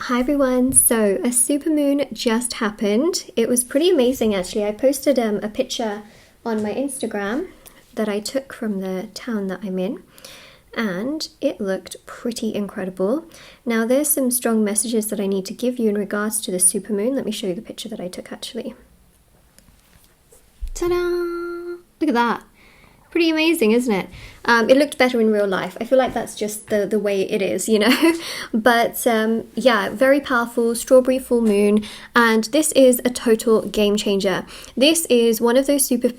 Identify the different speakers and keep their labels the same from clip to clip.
Speaker 1: Hi everyone, so a supermoon just happened. It was pretty amazing actually. I posted a picture on my Instagram that I took from the town that I'm in, and it looked pretty incredible. Now there's some strong messages that I need to give you in regards to the supermoon. Let me show you the picture that I took actually. Ta-da! Look at that. Pretty amazing, isn't it? It looked better in real life. I feel like that's just the way it is, you know. But yeah, very powerful strawberry full moon, and this is a total game changer. This is one of those super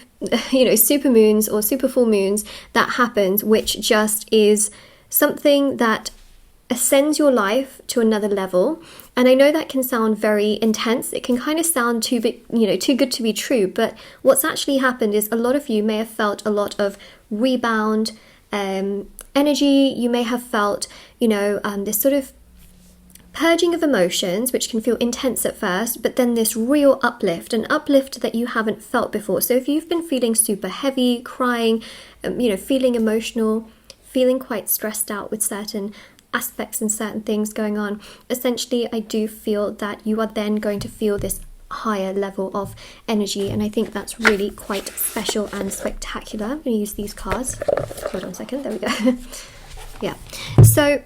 Speaker 1: moons or super full moons that happens, which just is something that ascends your life to another level. And I know that can sound very intense. It can kind of sound too good to be true. But what's actually happened is a lot of you may have felt a lot of rebound energy. You may have felt, this sort of purging of emotions, which can feel intense at first, but then this real uplift, an uplift that you haven't felt before. So if you've been feeling super heavy, crying, feeling emotional, feeling quite stressed out with certain aspects and certain things going on, essentially I do feel that you are then going to feel this higher level of energy, and I think that's really quite special and spectacular. I'm going to use these cards. Hold on a second, there we go. Yeah, so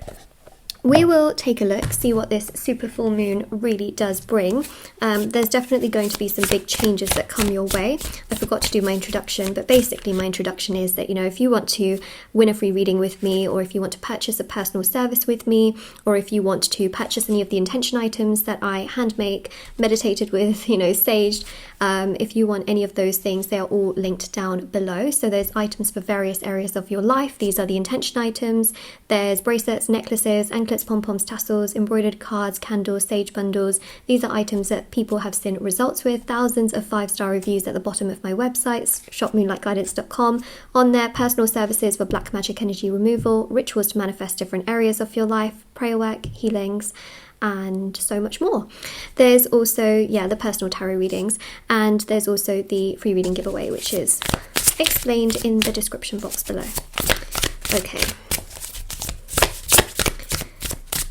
Speaker 1: we will take a look, see what this super full moon really does bring. There's definitely going to be some big changes that come your way. I forgot to do my introduction, but basically my introduction is that, if you want to win a free reading with me, or if you want to purchase a personal service with me, or if you want to purchase any of the intention items that I hand make, meditated with, saged, if you want any of those things, they are all linked down below. So there's items for various areas of your life. These are the intention items. There's bracelets, necklaces, anklets, pom-poms, tassels, embroidered cards, candles, sage bundles. These are items that people have seen results with. Thousands of 5-star reviews at the bottom of my website, shopmoonlightguidance.com. On there, personal services for black magic energy removal, rituals to manifest different areas of your life, prayer work, healings, and so much more. There's also, the personal tarot readings, and there's also the free reading giveaway, which is explained in the description box below. Okay.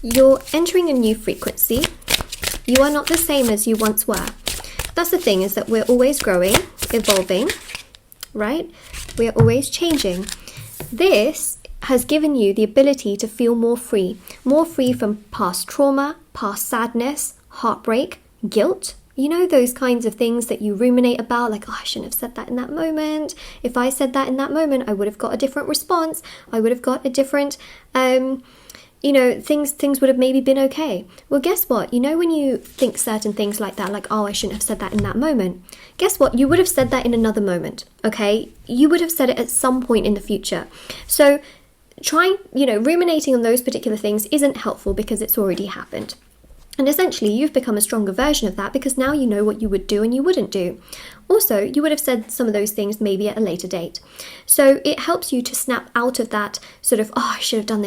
Speaker 1: You're entering a new frequency. You are not the same as you once were. That's the thing, is that we're always growing, evolving, right? We are always changing. This has given you the ability to feel more free from past trauma, past sadness, heartbreak, guilt. Those kinds of things that you ruminate about, like, I shouldn't have said that in that moment. If I said that in that moment, I would have got a different response. I would have got a different, things would have maybe been okay. Well, guess what? When you think certain things like that, like, oh, I shouldn't have said that in that moment. Guess what? You would have said that in another moment, okay? You would have said it at some point in the future. So ruminating on those particular things isn't helpful because it's already happened. And essentially, you've become a stronger version of that because now you know what you would do and you wouldn't do. Also, you would have said some of those things maybe at a later date. So it helps you to snap out of that sort of, oh, I should have done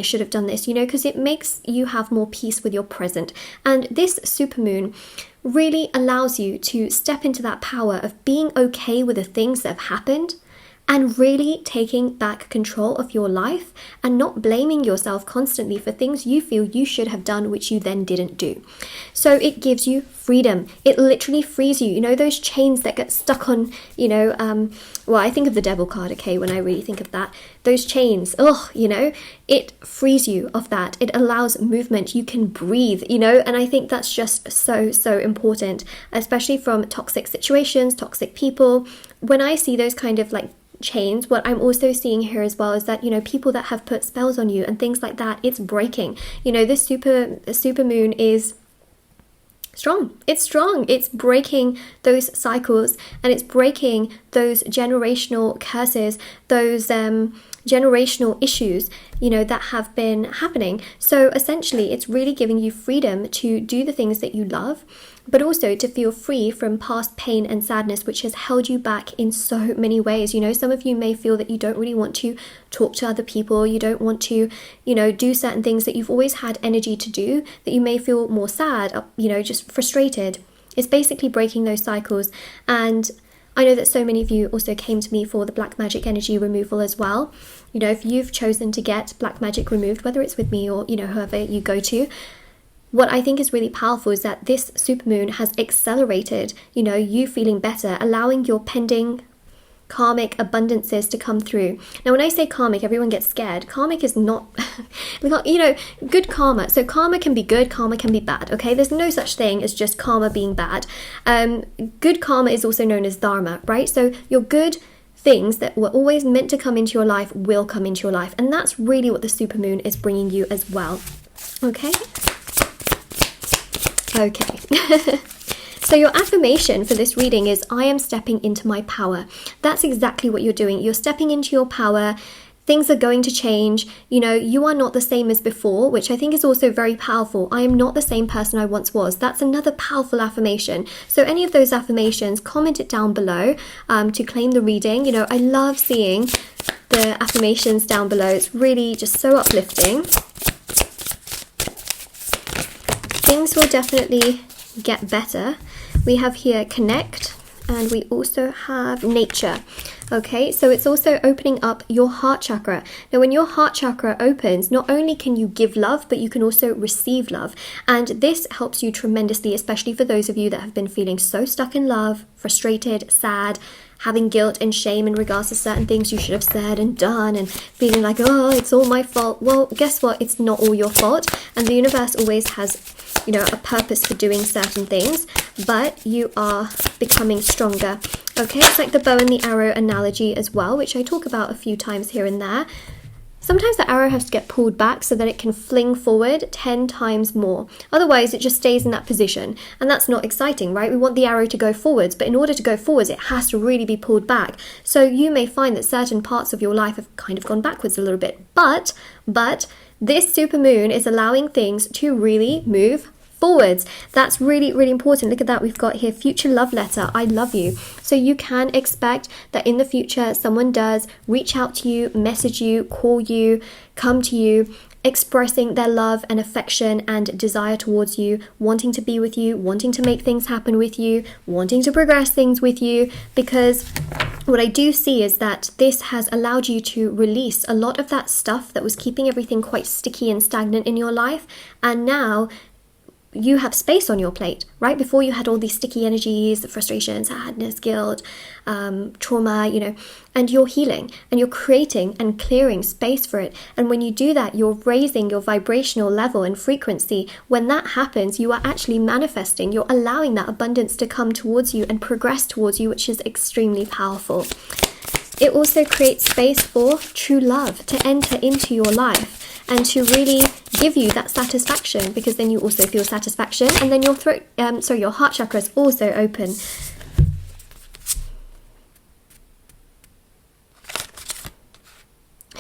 Speaker 1: this, because it makes you have more peace with your present. And this supermoon really allows you to step into that power of being okay with the things that have happened, and really taking back control of your life and not blaming yourself constantly for things you feel you should have done which you then didn't do. So it gives you freedom. It literally frees you. Those chains that get stuck on, I think of the devil card, okay, when I really think of that. Those chains, it frees you of that. It allows movement. You can breathe, and I think that's just so, so important, especially from toxic situations, toxic people. When I see those kind of chains, what I'm also seeing here as well is that people that have put spells on you and things like that, it's breaking. This super moon is strong. It's breaking those cycles, and it's breaking those generational curses, those generational issues that have been happening. So essentially it's really giving you freedom to do the things that you love, but also to feel free from past pain and sadness, which has held you back in so many ways. Some of you may feel that you don't really want to talk to other people. You don't want to, do certain things that you've always had energy to do, that you may feel more sad, just frustrated. It's basically breaking those cycles. And I know that so many of you also came to me for the black magic energy removal as well. If you've chosen to get black magic removed, whether it's with me or, whoever you go to, what I think is really powerful is that this supermoon has accelerated, you know, you feeling better, allowing your pending karmic abundances to come through. Now, when I say karmic, everyone gets scared. Karmic is not, you know, good karma. So karma can be good, karma can be bad, okay? There's no such thing as just karma being bad. Good karma is also known as dharma, right? So your good things that were always meant to come into your life will come into your life. And that's really what the supermoon is bringing you as well, okay? Okay. So your affirmation for this reading is, I am stepping into my power. That's exactly what you're doing. You're stepping into your power. Things are going to change. You know, you are not the same as before, which I think is also very powerful. I am not the same person I once was. That's another powerful affirmation. So any of those affirmations, comment it down below to claim the reading. You know, I love seeing the affirmations down below. It's really just so uplifting. Things will definitely get better. We have here connect, and we also have nature. Okay, so it's also opening up your heart chakra. Now, when your heart chakra opens, not only can you give love, but you can also receive love. And this helps you tremendously, especially for those of you that have been feeling so stuck in love, frustrated, sad, having guilt and shame in regards to certain things you should have said and done, and feeling like, oh, it's all my fault. Well, guess what? It's not all your fault. And the universe always has, you know, a purpose for doing certain things, but you are becoming stronger. Okay, it's like the bow and the arrow analogy as well, which I talk about a few times here and there. Sometimes the arrow has to get pulled back so that it can fling forward 10 times more. Otherwise, it just stays in that position. And that's not exciting, right? We want the arrow to go forwards, but in order to go forwards, it has to really be pulled back. So you may find that certain parts of your life have kind of gone backwards a little bit. But this supermoon is allowing things to really move forwards. That's really, really important. Look at that. We've got here future love letter. I love you. So you can expect that in the future, someone does reach out to you, message you, call you, come to you, expressing their love and affection and desire towards you, wanting to be with you, wanting to make things happen with you, wanting to progress things with you, because what I do see is that this has allowed you to release a lot of that stuff that was keeping everything quite sticky and stagnant in your life. And now you have space on your plate, right? Before you had all these sticky energies, frustration, sadness, guilt, trauma, you know, and you're healing and you're creating and clearing space for it. And when you do that, you're raising your vibrational level and frequency. When that happens, you are actually manifesting, you're allowing that abundance to come towards you and progress towards you, which is extremely powerful. It also creates space for true love to enter into your life and to really give you that satisfaction, because then you also feel satisfaction, and then your your heart chakra is also open.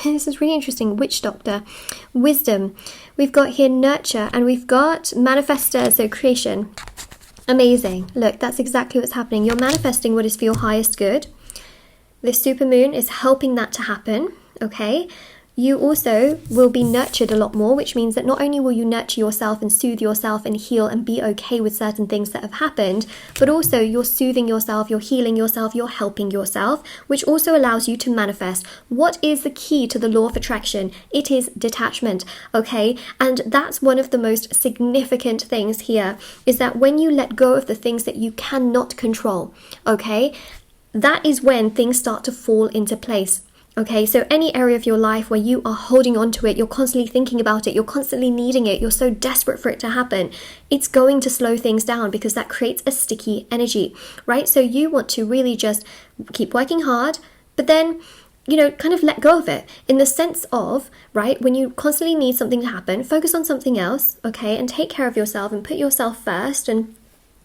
Speaker 1: This is really interesting. Witch doctor, wisdom. We've got here nurture, and we've got manifester, so creation. Amazing. Look, that's exactly what's happening. You're manifesting what is for your highest good. This supermoon is helping that to happen, okay? You also will be nurtured a lot more, which means that not only will you nurture yourself and soothe yourself and heal and be okay with certain things that have happened, but also you're soothing yourself, you're healing yourself, you're helping yourself, which also allows you to manifest. What is the key to the law of attraction? It is detachment, okay? And that's one of the most significant things here, is that when you let go of the things that you cannot control, okay, that is when things start to fall into place. Okay, so any area of your life where you are holding on to it, you're constantly thinking about it, you're constantly needing it, you're so desperate for it to happen, it's going to slow things down, because that creates a sticky energy, right? So you want to really just keep working hard, but then, you know, kind of let go of it, in the sense of, right, when you constantly need something to happen, focus on something else, okay, and take care of yourself and put yourself first, and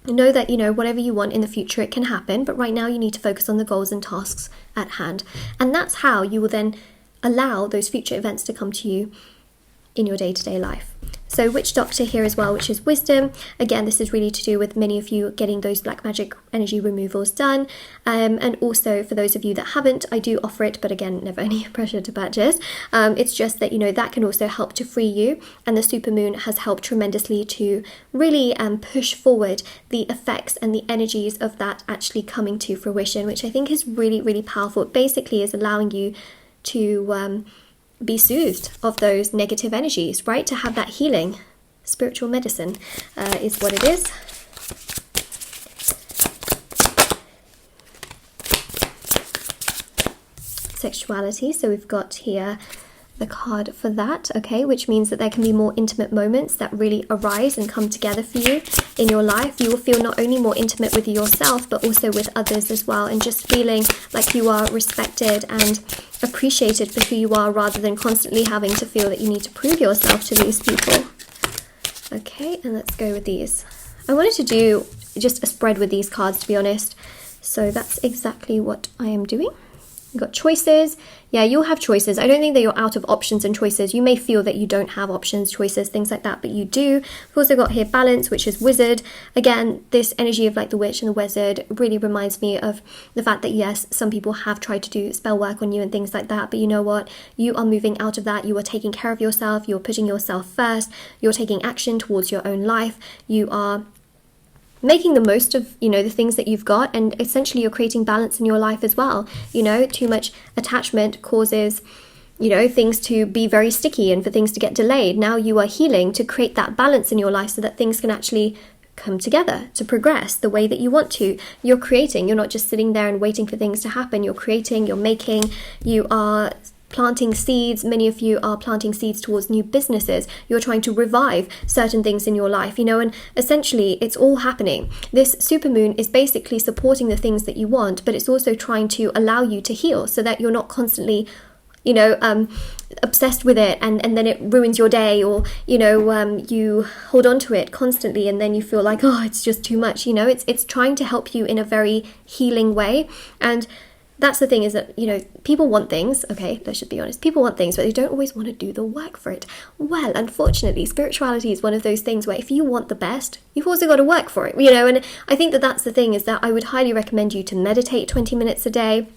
Speaker 1: know that, you know, whatever you want in the future, it can happen, but right now you need to focus on the goals and tasks at hand. And that's how you will then allow those future events to come to you in your day-to-day life. So witch doctor here as well, which is wisdom. Again, this is really to do with many of you getting those black magic energy removals done. And also for those of you that haven't, I do offer it, but again, never any pressure to purchase. It's just that, you know, that can also help to free you. And the supermoon has helped tremendously to really push forward the effects and the energies of that actually coming to fruition, which I think is really, really powerful. It basically is allowing you to be soothed of those negative energies, right? To have that healing. spiritual medicine is what it is. Sexuality, so we've got here the card for that, okay, which means that there can be more intimate moments that really arise and come together for you in your life. You will feel not only more intimate with yourself, but also with others as well, and just feeling like you are respected and appreciated for who you are, rather than constantly having to feel that you need to prove yourself to these people. Okay, and let's go with these. I wanted to do just a spread with these cards, to be honest, so that's exactly what I am doing. You've got choices. Yeah, you'll have choices. I don't think that you're out of options and choices. You may feel that you don't have options, choices, things like that, but you do. We've also got here balance, which is wizard. Again, this energy of like the witch and the wizard really reminds me of the fact that yes, some people have tried to do spell work on you and things like that, but you know what? You are moving out of that. You are taking care of yourself. You're putting yourself first. You're taking action towards your own life. You are making the most of, you know, the things that you've got, and essentially you're creating balance in your life as well. You know, too much attachment causes, you know, things to be very sticky and for things to get delayed. Now you are healing to create that balance in your life so that things can actually come together to progress the way that you want to. You're creating, you're not just sitting there and waiting for things to happen. You're creating, you're making, you are planting seeds. Many of you are planting seeds towards new businesses. You're trying to revive certain things in your life, you know, and essentially it's all happening. This supermoon is basically supporting the things that you want, but it's also trying to allow you to heal so that you're not constantly, you know, obsessed with it, and then it ruins your day, or, you know, you hold on to it constantly and then you feel like, oh, it's just too much. You know, it's trying to help you in a very healing way. And that's the thing, is that, you know, people want things, okay, let's just be honest, people want things, but they don't always want to do the work for it. Well, unfortunately, spirituality is one of those things where if you want the best, you've also got to work for it, you know, and I think that that's the thing, is that I would highly recommend you to meditate 20 minutes a day.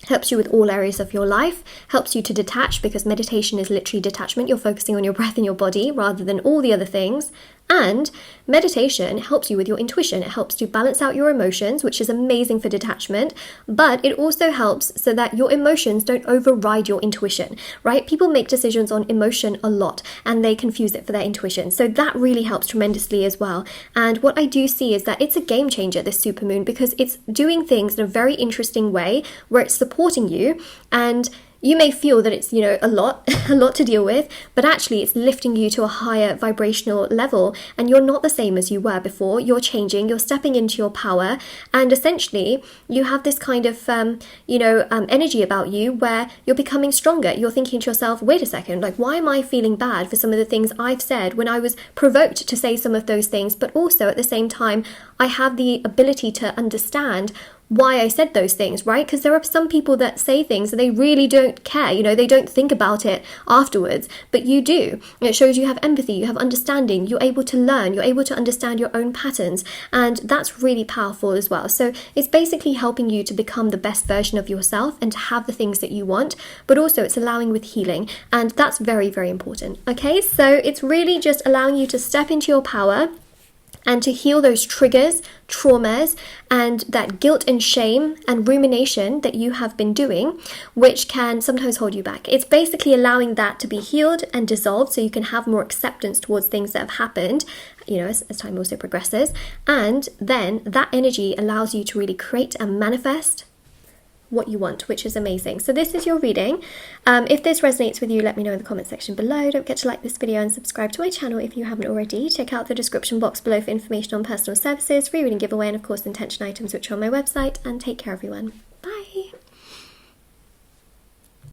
Speaker 1: Helps you with all areas of your life, helps you to detach, because meditation is literally detachment. You're focusing on your breath and your body rather than all the other things. And meditation helps you with your intuition. It helps to balance out your emotions, which is amazing for detachment, but it also helps so that your emotions don't override your intuition, right? People make decisions on emotion a lot and they confuse it for their intuition. So that really helps tremendously as well. And what I do see is that it's a game changer, this supermoon, because it's doing things in a very interesting way where it's supporting you, and you may feel that it's, you know, a lot to deal with, but actually it's lifting you to a higher vibrational level, and you're not the same as you were before. You're changing, you're stepping into your power, and essentially you have this kind of, energy about you where you're becoming stronger. You're thinking to yourself, wait a second, like, why am I feeling bad for some of the things I've said when I was provoked to say some of those things? But also at the same time, I have the ability to understand why I said those things, right? Because there are some people that say things and they really don't care, you know, they don't think about it afterwards, but you do. It shows you have empathy, you have understanding, you're able to learn, you're able to understand your own patterns, and that's really powerful as well. So it's basically helping you to become the best version of yourself and to have the things that you want, but also it's allowing with healing, and that's very, very important. Okay, so it's really just allowing you to step into your power and to heal those triggers, traumas, and that guilt and shame and rumination that you have been doing, which can sometimes hold you back. It's basically allowing that to be healed and dissolved so you can have more acceptance towards things that have happened, you know, as time also progresses. And then that energy allows you to really create and manifest what you want, which is amazing. So this is your reading. If this resonates with you, let me know in the comment section below. Don't forget to like this video and subscribe to my channel if you haven't already. Check out the description box below for information on personal services, free reading giveaway, and of course intention items, which are on my website. And take care, everyone.